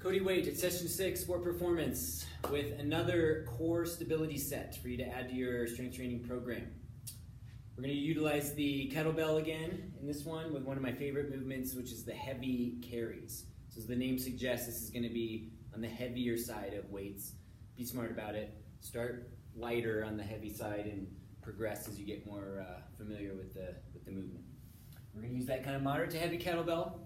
Cody Waite at Session 6 Sport Performance with another core stability set for you to add to your strength training program. We're going to utilize the kettlebell again in this one with one of my favorite movements, which is the heavy carries. So as the name suggests, this is going to be on the heavier side of weights. Be smart about it. Start lighter on the heavy side and progress as you get more familiar with the movement. We're going to use that kind of moderate to heavy kettlebell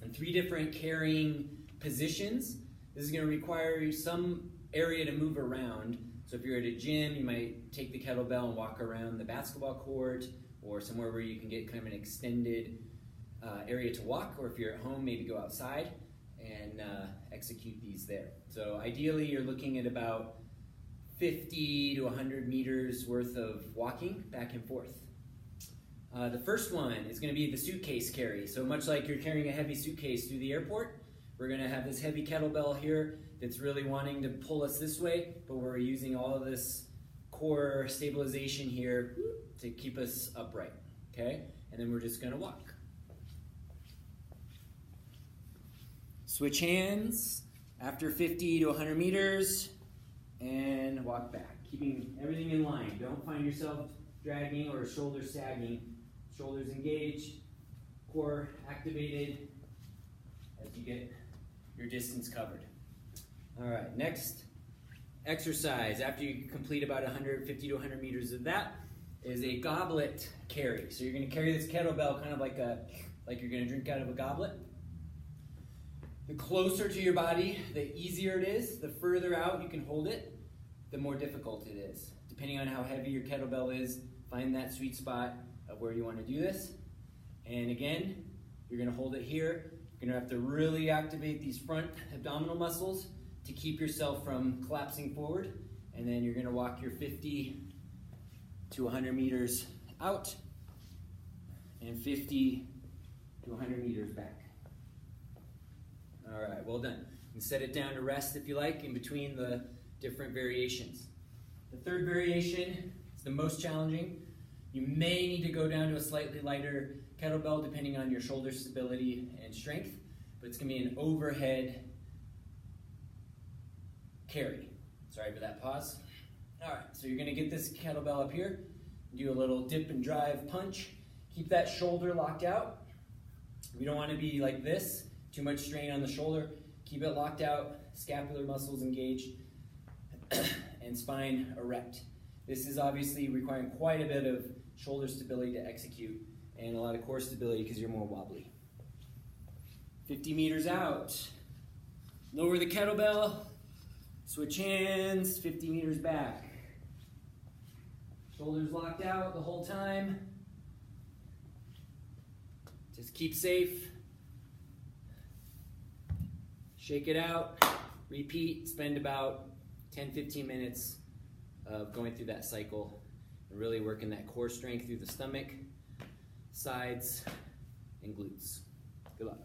in 3 different carrying positions. This is going to require some area to move around. So if you're at a gym, you might take the kettlebell and walk around the basketball court or somewhere where you can get kind of an extended area to walk, or if you're at home, maybe go outside and execute these there. So ideally you're looking at about 50 to 100 meters worth of walking back and forth. The first one is going to be the suitcase carry. So much like you're carrying a heavy suitcase through the airport, we're going to have this heavy kettlebell here that's really wanting to pull us this way, but we're using all of this core stabilization here to keep us upright, okay? And then we're just going to walk. Switch hands after 50 to 100 meters and walk back, keeping everything in line. Don't find yourself dragging or shoulders sagging. Shoulders engaged, core activated as you get your distance covered. All right, next exercise after you complete about 150 to 100 meters of that is a goblet carry. So you're going to carry this kettlebell kind of like you're going to drink out of a goblet. The closer to your body, the easier it is. The further out you can hold it, the more difficult it is. Depending on how heavy your kettlebell is, find that sweet spot of where you want to do this. And again, you're going to hold it here. You're going to have to really activate these front abdominal muscles to keep yourself from collapsing forward. And then you're going to walk your 50 to 100 meters out and 50 to 100 meters back. All right, well done. You can set it down to rest if you like in between the different variations. The third variation is the most challenging. You may need to go down to a slightly lighter kettlebell depending on your shoulder stability and strength, but it's going to be an overhead carry. Sorry for that pause. All right, so you're going to get this kettlebell up here, do a little dip and drive punch. Keep that shoulder locked out. We don't want to be like this, too much strain on the shoulder. Keep it locked out, scapular muscles engaged, and spine erect. This is obviously requiring quite a bit of shoulder stability to execute and a lot of core stability because you're more wobbly. 50 meters out. Lower the kettlebell, switch hands, 50 meters back. Shoulders locked out the whole time. Just keep safe. Shake it out, repeat, spend about 10-15 minutes of going through that cycle and really working that core strength through the stomach, sides, and glutes. Good luck.